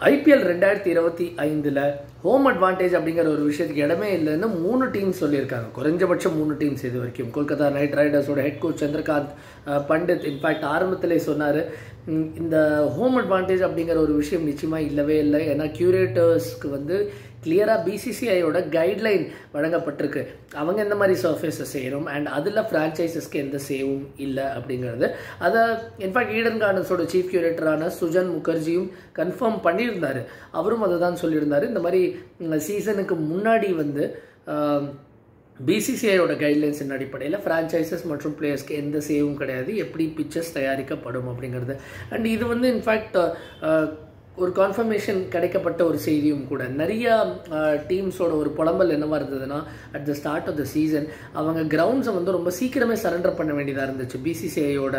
IPL 2025 home advantage அப்படிங்கிற ஒரு விஷயத்துக்கு இடமே இல்லைன்னு 3 டீம்ஸ் சொல்லியிருக்காங்க. குறைஞ்சபட்சம் 3 டீம்ஸ் இது வரைக்கும். கொல்கத்தா நைட் ரைடர்ஸோட head coach Chandrakant Pandit in fact ஆரம்பத்திலே சொன்னார், இந்த ஹோம் அட்வான்டேஜ் அப்படிங்கிற ஒரு விஷயம் நிச்சயமாக இல்லவே இல்லை. ஏன்னா கியூரேட்டர்ஸ்க்கு வந்து கிளியராக பிசிசிஐயோட கைட்லைன் வழங்கப்பட்டிருக்கு. அவங்க எந்த மாதிரி சர்ஃபேஸை செய்யணும் அண்ட் அதில் ஃப்ரான்ச்சைசஸ்க்கு எந்த சேவும் இல்லை அப்படிங்கிறது. அதை இன்ஃபேக்ட் ஈடன் கார்டன்ஸோட சீஃப் கியூரேட்டரான சுஜன் முகர்ஜியும் கன்ஃபார்ம் பண்ணியிருந்தார். அவரும் அதை தான் சொல்லியிருந்தார். இந்த மாதிரி சீசனுக்கு முன்னாடி வந்து பிசிசிஐயோட கைட்லைன்ஸின் அடிப்படையில் ஃப்ரான்ச்சைசஸ் மற்றும் பிளேயர்ஸ்க்கு எந்த சேவும் கிடையாது, எப்படி பிக்சர்ஸ் தயாரிக்கப்படும் அப்படிங்கிறது. அண்ட் இது வந்து இன்ஃபேக்ட் ஒரு கான்ஃபர்மேஷன் கிடைக்கப்பட்ட ஒரு செய்தியும் கூட. நிறையா டீம்ஸோட ஒரு புலம்பல் என்னவாக இருந்ததுன்னா, at the start of the season அவங்க கிரவுண்ட்ஸை வந்து ரொம்ப சீக்கிரமே சரண்டர் பண்ண வேண்டியதாக இருந்துச்சு பிசிசிஐயோட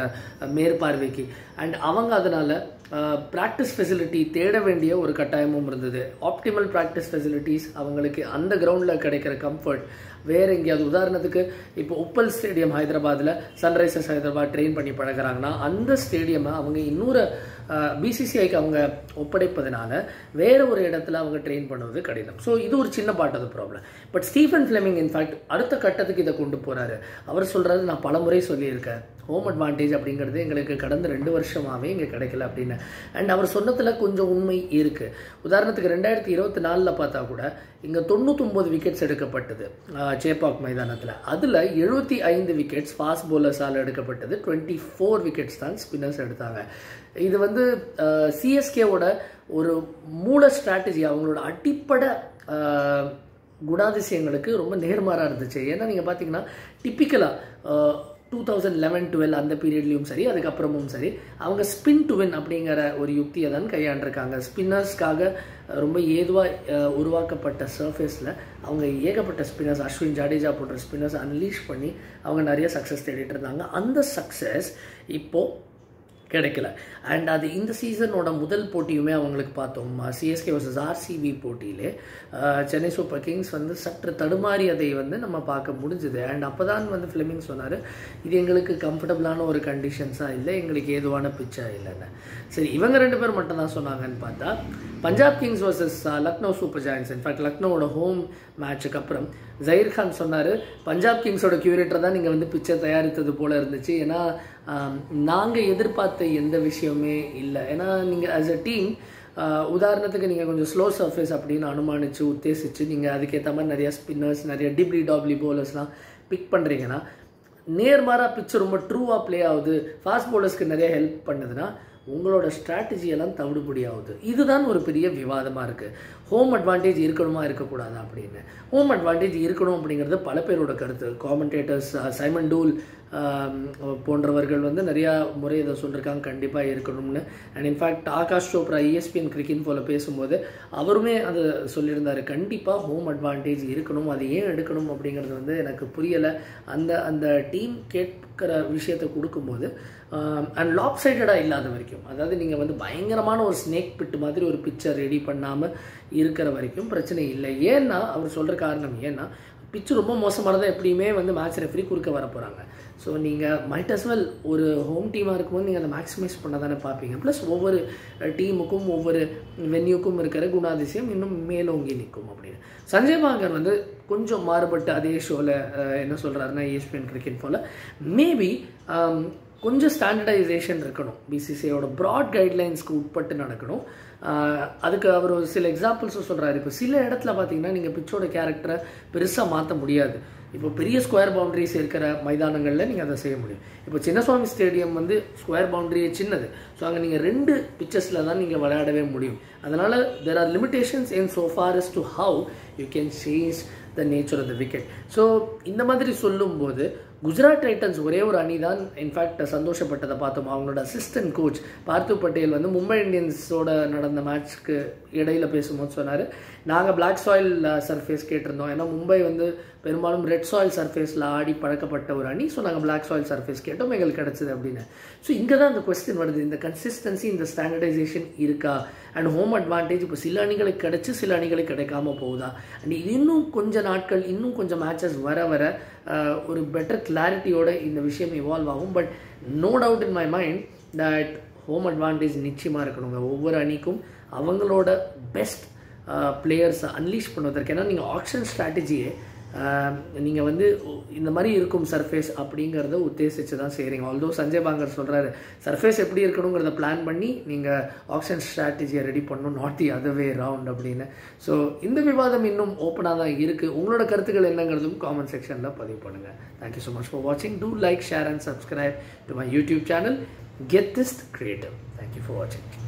மேற்பார்வைக்கு. அண்ட் அவங்க அதனால் ப்ராக்டிஸ் ஃபெசிலிட்டி தேட வேண்டிய ஒரு கட்டாயமும் இருந்தது. ஆப்டிமல் ப்ராக்டிஸ் ஃபெசிலிட்டிஸ் அவங்களுக்கு அந்த கிரவுண்டில் கிடைக்கிற கம்ஃபர்ட் வேறு எங்கேயாவது, உதாரணத்துக்கு இப்போ உப்பல் ஸ்டேடியம் ஹைதராபாத்தில் சன்ரைசர்ஸ் ஹைதராபாத் ட்ரெயின் பண்ணி பழகிறாங்கன்னா அந்த ஸ்டேடியமை அவங்க இன்னொரு பிசிசிஐக்கு அவங்க ஒப்படைப்பதனால வேறு ஒரு இடத்துல அவங்க ட்ரெயின் பண்ணுவது கடினம். ஸோ இது ஒரு சின்ன part of the problem. But Stephen Fleming in fact அடுத்த கட்டத்துக்கு இதை கொண்டு போகிறாரு. அவர் சொல்கிறாரு, நான் பலமுறை சொல்லியிருக்கேன், ஹோம் அட்வான்டேஜ் அப்படிங்கிறது எங்களுக்கு கடந்த 2 வருஷமாகவே இங்கே கிடைக்கல அப்படின்னு. அண்ட் அவர் சொன்னதில் கொஞ்சம் உண்மை இருக்குது. உதாரணத்துக்கு 2024 பார்த்தா கூட இங்கே 99 விக்கெட்ஸ் எடுக்கப்பட்டது சேப்பாக் மைதானத்தில். அதில் 75 விக்கெட்ஸ் ஃபாஸ்ட் பவுலர்ஸால் எடுக்கப்பட்டது, 24 விக்கெட்ஸ் தான் ஸ்பின்னர்ஸ் எடுத்தாங்க. இது வந்து சிஎஸ்கேவோட ஒரு மூல ஸ்ட்ராட்டஜி, அவங்களோட அடிப்படை குணாதிசயங்களுக்கு ரொம்ப நேர்மாறாக இருந்துச்சு. ஏன்னா நீங்கள் பார்த்தீங்கன்னா டிப்பிக்கலாக 2011-12 அந்த பீரியட்லையும் சரி அதுக்கப்புறமும் சரி அவங்க ஸ்பின் டு வின் அப்படிங்கிற ஒரு யுக்தியை தான் கையாண்டிருக்காங்க. ஸ்பின்னர்ஸ்க்காக ரொம்ப ஏதுவாக உருவாக்கப்பட்ட சர்ஃபேஸில் அவங்க ஏகப்பட்ட ஸ்பின்னர்ஸ், அஸ்வின் ஜடேஜா போன்ற ஸ்பின்னர்ஸ் அன்லீஷ் பண்ணி அவங்க நிறைய சக்ஸஸ் தேடிட்டு இருந்தாங்க. அந்த சக்ஸஸ் இப்போது கிடைக்கல. அண்ட் அது இந்த சீசனோட முதல் போட்டியுமே அவங்களுக்கு பார்த்தோம், சிஎஸ்கே வர்சஸ் ஆர்சிபி போட்டியிலே சென்னை சூப்பர் கிங்ஸ் வந்து சற்று தடுமாறியதை வந்து நம்ம பார்க்க முடிஞ்சுது. அண்ட் அப்போ தான் வந்து ஃப்ளெமிங் சொன்னார், இது எங்களுக்கு கம்ஃபர்டபுளான ஒரு கண்டிஷன்ஸாக இல்லை, எங்களுக்கு ஏதுவான பிச்சாக இல்லைன்னு. சரி, இவங்க 2 பேர் மட்டும் தான் சொன்னாங்கன்னு பார்த்தா Punjab kings versus Lucknow super giants, in fact லக்னோவோட ஹோம் மேட்சுக்கு அப்புறம் ஜஹீர் கான் சொன்னார், பஞ்சாப் கிங்ஸோட கியூரேட்டர் தான் நீங்கள் வந்து பிச்சர் தயாரித்தது போல் இருந்துச்சு. ஏன்னா நாங்கள் எதிர்பார்த்த எந்த விஷயமே இல்லை. ஏன்னா நீங்கள் ஆஸ் அ டீம் உதாரணத்துக்கு நீங்கள் கொஞ்சம் ஸ்லோ சர்ஃபேஸ் அப்படின்னு அனுமானித்து உத்தேசித்து நீங்கள் அதுக்கேற்ற மாதிரி நிறையா ஸ்பின்னர்ஸ், நிறைய டிப்ளி டாப்ளி பவுலர்ஸ்லாம் பிக் பண்ணுறீங்கன்னா, நேர்மாராக பிச்சு ரொம்ப ட்ரூவாக ப்ளே ஆகுது, ஃபாஸ்ட் பவுலர்ஸ்க்கு நிறைய ஹெல்ப் பண்ணுதுன்னா உங்களோட ஸ்ட்ராட்டஜியெல்லாம் தவிடுபடி ஆகுது. இதுதான் ஒரு பெரிய விவாதமாக இருக்குது. ஹோம் அட்வான்டேஜ் இருக்கணுமா இருக்கக்கூடாதா அப்படின்னு. ஹோம் அட்வான்டேஜ் இருக்கணும் அப்படிங்கிறது பல பேரோட கருத்து. காமெண்டேட்டர்ஸ் சைமன் டூல் போன்றவர்கள் வந்து நிறையா முறை இதை சொல்லியிருக்காங்க, கண்டிப்பாக இருக்கணும்னு. And in fact Akash Chopra ESPN cricket போல் பேசும்போது அவருமே அதை சொல்லியிருந்தார், கண்டிப்பாக ஹோம் அட்வான்டேஜ் இருக்கணும், அது ஏன் எடுக்கணும் அப்படிங்கிறது வந்து எனக்கு புரியலை. அந்த டீம் கேட்கிற விஷயத்தை கொடுக்கும்போது அண்ட் லாப் சைடடாக இல்லாத வரைக்கும், அதாவது நீங்கள் வந்து பயங்கரமான ஒரு ஸ்னேக் பிட் மாதிரி ஒரு பிக்சர் ரெடி பண்ணாமல் இருக்கிற வரைக்கும் பிரச்சனை இல்லை. ஏன்னா அவர் சொல்கிற காரணம் ஏன்னா பிச்சு ரொம்ப மோசமானதாக எப்படியுமே வந்து மேட்ச் ரெஃப்ரி குறுக்க வர போகிறாங்க. ஸோ நீங்கள் மைட் அஸ் வெல் ஒரு ஹோம் டீமாக இருக்கும்போது நீங்கள் அதை மேக்ஸிமைஸ் பண்ண தானே பார்ப்பீங்க. ப்ளஸ் ஒவ்வொரு டீமுக்கும் ஒவ்வொரு வென்யூக்கும் இருக்கிற குணாதிசயம் இன்னும் மேலோங்கி நிற்கும் அப்படின்னு. சஞ்சய் பாங்கர் வந்து கொஞ்சம் மாறுபட்டு அதே ஷோவில் என்ன சொல்கிறாருன்னா, ESPN கிரிக்கெட் போல் மேபி கொஞ்சம் ஸ்டாண்டர்டைசேஷன் இருக்கணும், பிசிசிஐயோட ப்ராட் கைட்லைன்ஸ்க்கு உட்பட்டு நடக்கணும். அதுக்கு அவர் ஒரு சில எக்ஸாம்பிள்ஸும் சொல்கிறாரு. இப்போ சில இடத்துல பார்த்தீங்கன்னா நீங்கள் பிச்சோட கேரக்டரை பெருசாக மாற்ற முடியாது. இப்போ பெரிய ஸ்கொயர் பவுண்டரிஸ் இருக்கிற மைதானங்களில் நீங்கள் அதை செய்ய முடியும். இப்போ சின்னசுவாமி ஸ்டேடியம் வந்து ஸ்கொயர் பவுண்டரியே சின்னது. ஸோ அங்கே நீங்கள் 2 பிச்சஸில் தான் நீங்கள் விளையாடவே முடியும். அதனால் there are limitations in so far as to how you can change the nature of the wicket. So இந்த மாதிரி சொல்லும்போது குஜராத் டைட்டன்ஸ் ஒரே ஒரு அணி தான் இன்ஃபேக்ட் சந்தோஷப்பட்டதை பார்த்தோம். அவங்களோட அசிஸ்டன்ட் கோச் பார்த்திவ் பட்டேல் வந்து மும்பை இந்தியன்ஸோட நடந்த மேட்ச்க்கு இடையில பேசும்போது சொன்னார், நாங்கள் பிளாக் சாயில் சர்ஃபேஸ் கேட்டிருந்தோம். ஏன்னா மும்பை வந்து பெரும்பாலும் ரெட் சாயில் சர்ஃபேஸில் ஆடி பழக்கப்பட்ட ஒரு அணி. ஸோ நாங்கள் பிளாக் சாயில் சர்ஃபேஸ் கேட்டோம், எங்களுக்கு கிடச்சிது அப்படின்னு. ஸோ இங்கே தான் இந்த கொஸ்டின் வருது, இந்த கன்சிஸ்டன்சி, இந்த ஸ்டாண்டர்டைசேஷன் இருக்கா? அண்ட் ஹோம் அட்வான்டேஜ் இப்போ சில அணிகளுக்கு கிடச்சி சில அணிகளுக்கு கிடைக்காம போகுதா? அண்ட் இன்னும் கொஞ்சம் நாட்கள், இன்னும் கொஞ்சம் மேட்சஸ் வர வர ஒரு பெட்டர் கிளாரிட்டியோட இந்த விஷயம் இவால்வ் ஆகும். But no doubt in my mind that home advantage நிச்சயமாக இருக்கணுங்க. ஒவ்வொரு அணிக்கும் அவங்களோட பெஸ்ட் பிளேயர்ஸை அன்லீஷ் பண்ணுவதற்கு. ஏன்னா நீங்கள் ஆக்ஷன் ஸ்ட்ராட்டஜியே நீங்கள் வந்து இந்த மாதிரி இருக்கும் சர்ஃபேஸ் அப்படிங்கிறத உத்தேசித்து தான் செய்கிறீங்க. ஆல்தோ சஞ்சய் பாங்கர் சொல்கிறாரு சர்ஃபேஸ் எப்படி இருக்கணுங்கிறத பிளான் பண்ணி நீங்கள் ஆக்ஷன் ஸ்ட்ராட்டஜியை ரெடி பண்ணணும், not the other way round அப்படின்னு. ஸோ இந்த விவாதம் இன்னும் ஓப்பனாக தான் இருக்குது. உங்களோட கருத்துக்கள் என்னங்கிறதும் காமெண்ட் செக்ஷனில் பதிவு பண்ணுங்கள். தேங்க்யூ ஸோ மச் ஃபார் வாட்சிங். Two like, share and subscribe to my YouTube channel get this creative. Thank you for வாட்சிங்.